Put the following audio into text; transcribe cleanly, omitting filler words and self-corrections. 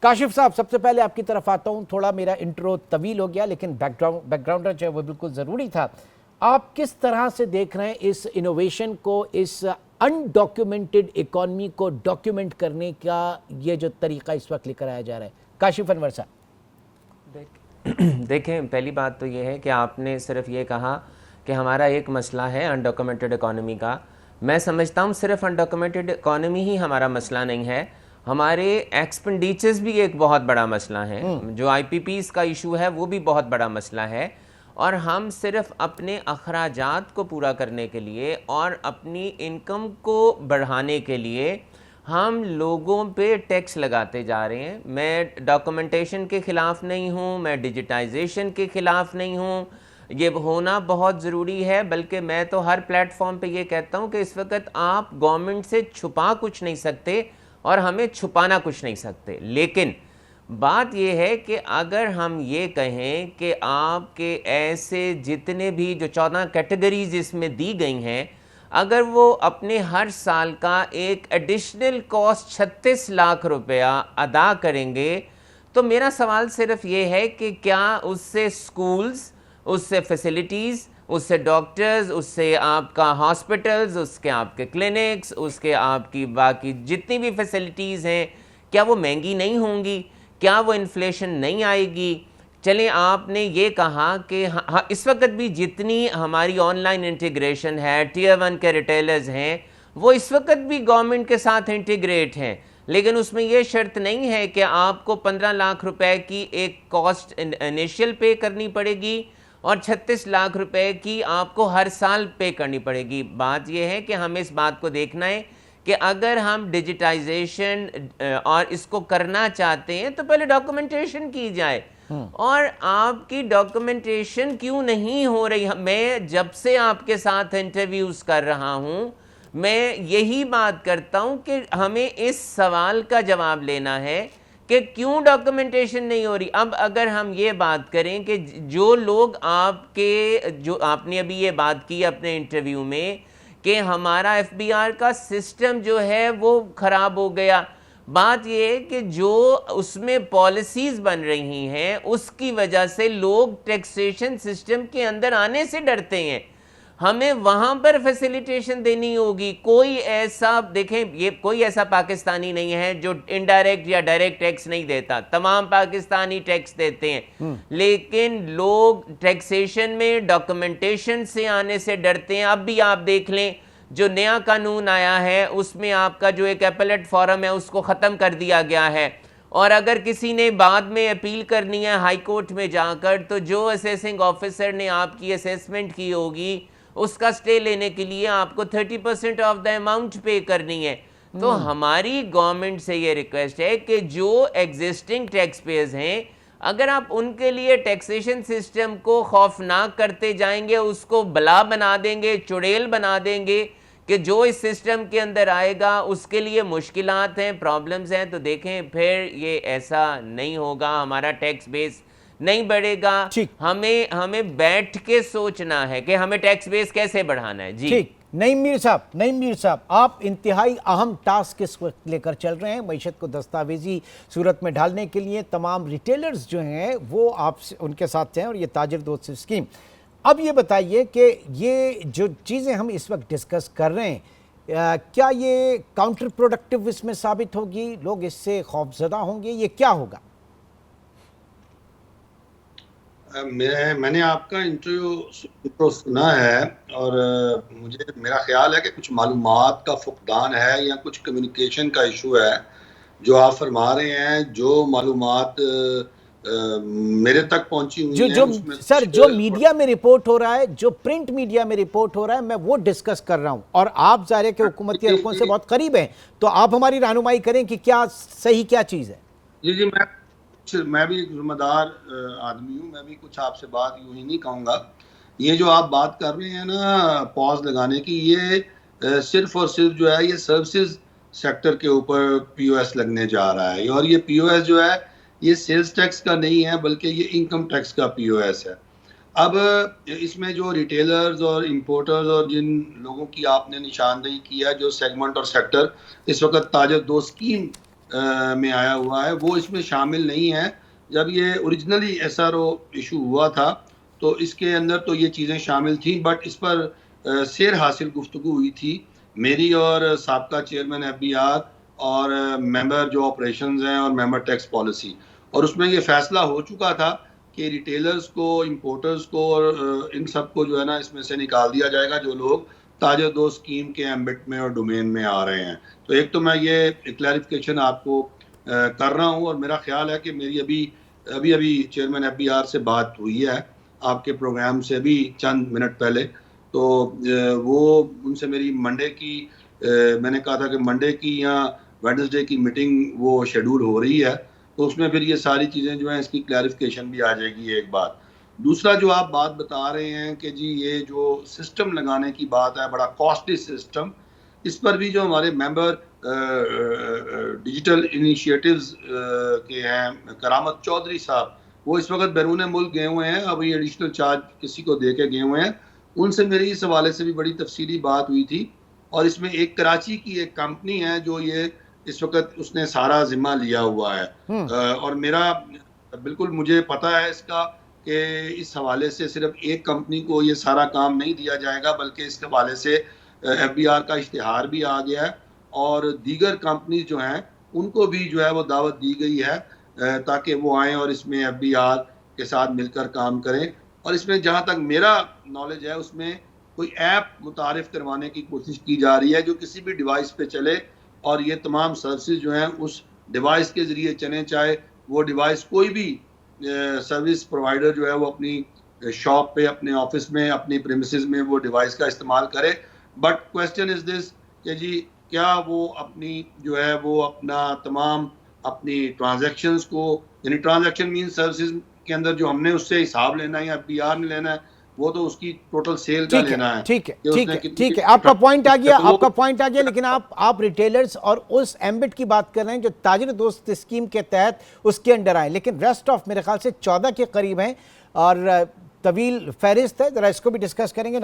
کاشف صاحب سب سے پہلے آپ کی طرف آتا ہوں. تھوڑا میرا انٹرو طویل ہو گیا لیکن بیک گراؤنڈر جو ہے وہ بالکل ضروری تھا. آپ کس طرح سے دیکھ رہے ہیں اس انوویشن کو, اس انڈاکیومنٹڈ اکانومی کو ڈاکیومنٹ کرنے کا یہ جو طریقہ اس وقت لے کر آیا جا رہا ہے؟ کاشف انور صاحب. دیکھیں, پہلی بات تو یہ ہے کہ آپ نے صرف یہ کہا کہ ہمارا ایک مسئلہ ہے انڈاکیومنٹڈ اکانومی کا. میں سمجھتا ہوں صرف انڈاکیومنٹڈ اکانومی ہی ہمارا مسئلہ نہیں ہے, ہمارے ایکسپینڈیچرز بھی ایک بہت بڑا مسئلہ ہے. جو آئی پی پیز کا ایشو ہے وہ بھی بہت بڑا مسئلہ ہے, اور ہم صرف اپنے اخراجات کو پورا کرنے کے لیے اور اپنی انکم کو بڑھانے کے لیے ہم لوگوں پہ ٹیکس لگاتے جا رہے ہیں. میں ڈاکومنٹیشن کے خلاف نہیں ہوں, میں ڈیجیٹائزیشن کے خلاف نہیں ہوں, یہ ہونا بہت ضروری ہے. بلکہ میں تو ہر پلیٹ فارم پہ یہ کہتا ہوں کہ اس وقت آپ گورنمنٹ سے چھپا کچھ نہیں سکتے اور ہمیں چھپانا کچھ نہیں سکتے. لیکن بات یہ ہے کہ اگر ہم یہ کہیں کہ آپ کے ایسے جتنے بھی جو 14 کیٹیگریز اس میں دی گئی ہیں, اگر وہ اپنے ہر سال کا ایک ایڈیشنل کاسٹ 36 لاکھ روپیہ ادا کریں گے, تو میرا سوال صرف یہ ہے کہ کیا اس سے سکولز, اس سے فیسلٹیز, اس سے ڈاکٹرز, اس سے آپ کا ہاسپٹلز, اس کے آپ کے کلینکس, اس کے آپ کی باقی جتنی بھی فیسلٹیز ہیں, کیا وہ مہنگی نہیں ہوں گی؟ کیا وہ انفلیشن نہیں آئے گی؟ چلیں, آپ نے یہ کہا کہ اس وقت بھی جتنی ہماری آن لائن انٹیگریشن ہے, ٹیئر 1 کے ریٹیلرز ہیں, وہ اس وقت بھی گورنمنٹ کے ساتھ انٹیگریٹ ہیں, لیکن اس میں یہ شرط نہیں ہے کہ آپ کو 15 لاکھ روپے کی ایک کاسٹ انیشیل پے کرنی پڑے گی اور 36 لاکھ روپے کی آپ کو ہر سال پے کرنی پڑے گی. بات یہ ہے کہ ہمیں اس بات کو دیکھنا ہے کہ اگر ہم ڈیجیٹائزیشن اور اس کو کرنا چاہتے ہیں تو پہلے ڈاکومنٹیشن کی جائے. اور آپ کی ڈاکومنٹیشن کیوں نہیں ہو رہی؟ میں جب سے آپ کے ساتھ انٹرویوز کر رہا ہوں میں یہی بات کرتا ہوں کہ ہمیں اس سوال کا جواب لینا ہے کہ کیوں ڈاکومنٹیشن نہیں ہو رہی. اب اگر ہم یہ بات کریں کہ جو لوگ آپ کے, جو آپ نے ابھی یہ بات کی اپنے انٹرویو میں کہ ہمارا ایف بی آر کا سسٹم جو ہے وہ خراب ہو گیا, بات یہ ہے کہ جو اس میں پالیسیز بن رہی ہیں اس کی وجہ سے لوگ ٹیکسیشن سسٹم کے اندر آنے سے ڈرتے ہیں. ہمیں وہاں پر فیسیلیٹیشن دینی ہوگی. کوئی ایسا, دیکھیں, یہ کوئی ایسا پاکستانی نہیں ہے جو انڈائریکٹ یا ڈائریکٹ ٹیکس نہیں دیتا, تمام پاکستانی ٹیکس دیتے ہیں, لیکن لوگ ٹیکسیشن میں ڈاکومنٹیشن سے آنے سے ڈرتے ہیں. اب بھی آپ دیکھ لیں جو نیا قانون آیا ہے اس میں آپ کا جو ایک اپیلیٹ فورم ہے اس کو ختم کر دیا گیا ہے, اور اگر کسی نے بعد میں اپیل کرنی ہے ہائی کورٹ میں جا کر تو جو اسیسنگ آفیسر نے آپ کی اسیسمنٹ کی ہوگی اس کا سٹے لینے کے لیے آپ کو 30% آف دا اماؤنٹ پے کرنی ہے. تو ہماری گورنمنٹ سے یہ ریکویسٹ ہے کہ جو ایگزسٹنگ ٹیکس پیئرز ہیں, اگر آپ ان کے لیے ٹیکسیشن سسٹم کو خوفناک کرتے جائیں گے, اس کو بلا بنا دیں گے, چڑیل بنا دیں گے کہ جو اس سسٹم کے اندر آئے گا اس کے لیے مشکلات ہیں, پرابلمز ہیں, تو دیکھیں پھر یہ ایسا نہیں ہوگا, ہمارا ٹیکس بیس نہیں بڑھے گا. ہمیں بیٹھ کے سوچنا ہے کہ ہمیں ٹیکس بیس کیسے بڑھانا ہے. جی ٹھیک. نعیم میر صاحب, آپ انتہائی اہم ٹاسک اس وقت لے کر چل رہے ہیں معیشت کو دستاویزی صورت میں ڈھالنے کے لیے. تمام ریٹیلرز جو ہیں وہ آپ ان کے ساتھ ہیں اور یہ تاجر دوست اسکیم. اب یہ بتائیے کہ یہ جو چیزیں ہم اس وقت ڈسکس کر رہے ہیں کیا یہ کاؤنٹر پروڈکٹیو اس میں ثابت ہوگی؟ لوگ اس سے خوف زدہ ہوں گے؟ یہ کیا ہوگا؟ میں نے آپ کا انٹرویو سنا ہے اور مجھے میرا خیال ہے کہ کچھ معلومات کا فقدان ہے یا کچھ کمیونیکیشن کا ایشو ہے. جو آپ فرما رہے ہیں, جو معلومات میرے تک پہنچی ہوئی ہیں سر جو میڈیا میں رپورٹ ہو رہا ہے, جو پرنٹ میڈیا میں رپورٹ ہو رہا ہے, میں وہ ڈسکس کر رہا ہوں, اور آپ ظاہر ہے کہ حکومتی حلقوں سے بہت قریب ہیں, تو آپ ہماری رہنمائی کریں کہ کیا صحیح کیا چیز ہے. جی میں بھی ایک ذمہ دار آدمی ہوں, میں بھی کچھ آپ سے بات یوں ہی نہیں کہوں گا. یہ جو آپ بات کر رہے ہیں نا پاز لگانے کی, یہ صرف اور صرف جو ہے یہ سروسز سیکٹر کے اوپر پی او ایس لگنے جا رہا ہے, اور یہ پی او ایس جو ہے یہ سیلز ٹیکس کا نہیں ہے بلکہ یہ انکم ٹیکس کا پی او ایس ہے. اب اس میں جو ریٹیلرز اور امپورٹرز اور جن لوگوں کی آپ نے نشاندہی کی ہے, جو سیگمنٹ اور سیکٹر اس وقت تاجر دو اسکیم میں آیا ہوا ہے وہ اس میں شامل نہیں ہے. جب یہ originally S R O issue ہوا تھا تو اس کے اندر تو یہ چیزیں شامل تھیں, بٹ اس پر سیر حاصل گفتگو ہوئی تھی میری اور سابقہ چیئرمین ایف بی آر اور ممبر جو آپریشنز ہیں اور ممبر ٹیکس پالیسی, اور اس میں یہ فیصلہ ہو چکا تھا کہ ریٹیلرز کو, امپورٹرز کو اور ان سب کو جو ہے نا اس میں سے نکال دیا جائے گا جو لوگ تاجر دوست اسکیم کے ایمبٹ میں اور ڈومین میں آ رہے ہیں. تو ایک تو میں یہ کلیریفیکیشن آپ کو کر رہا ہوں, اور میرا خیال ہے کہ میری ابھی چیئرمین ایف بی آر سے بات ہوئی ہے آپ کے پروگرام سے ابھی چند منٹ پہلے, تو وہ ان سے میری منڈے کی میں نے کہا تھا کہ منڈے کی یا ویڈنسڈے کی میٹنگ وہ شیڈول ہو رہی ہے, تو اس میں پھر یہ ساری چیزیں جو ہیں اس کی کلیریفیکیشن بھی آ جائے گی. ایک بات. دوسرا جو آپ بات بتا رہے ہیں کہ جی یہ جو سسٹم لگانے کی بات ہے, بڑا کاسٹلی سسٹم, اس پر بھی جو ہمارے ممبر ڈیجیٹل انیشیٹوز کے ہیں کرامت چودھری صاحب, وہ اس وقت بیرون ملک گئے ہوئے ہیں, ابھی ایڈیشنل چارج کسی کو دے کے گئے ہوئے ہیں. ان سے میری اس حوالے سے بھی بڑی تفصیلی بات ہوئی تھی, اور اس میں ایک کراچی کی ایک کمپنی ہے جو یہ اس وقت اس نے سارا ذمہ لیا ہوا ہے, اور میرا بالکل مجھے پتا ہے اس کا کہ اس حوالے سے صرف ایک کمپنی کو یہ سارا کام نہیں دیا جائے گا, بلکہ اس کے حوالے سے ایف بی آر کا اشتہار بھی آ گیا ہے, اور دیگر کمپنیز جو ہیں ان کو بھی جو ہے وہ دعوت دی گئی ہے تاکہ وہ آئیں اور اس میں ایف بی آر کے ساتھ مل کر کام کریں. اور اس میں جہاں تک میرا نالج ہے اس میں کوئی ایپ متعارف کروانے کی کوشش کی جا رہی ہے جو کسی بھی ڈیوائس پہ چلے, اور یہ تمام سروسز جو ہیں اس ڈیوائس کے ذریعے چلیں, چاہے وہ ڈیوائس کوئی بھی سروس پرووائڈر جو ہے وہ اپنی شاپ پہ, اپنے آفس میں, اپنی پریمیسز میں وہ ڈیوائس کا استعمال کرے. بٹ کویسچن از دس کہ جی کیا وہ اپنی جو ہے وہ اپنا تمام اپنی ٹرانزیکشنز کو, یعنی ٹرانزیکشن مین سروسز کے اندر جو ہم نے اس سے حساب لینا ہے یا پی آر نے لینا ہے, وہ تو اس کی ٹوٹل سیل کا لینا ہے. ٹھیک ہے, آپ کا پوائنٹ آ گیا, لیکن آپ ریٹیلرز اور اس ایمبٹ کی بات کر رہے ہیں جو تاجر دوست اسکیم کے تحت اس کے انڈر آئے, لیکن ریسٹ آف میرے خیال سے 14 کے قریب ہیں اور طویل فہرست ہے, ذرا اس کو بھی ڈسکس کریں گے.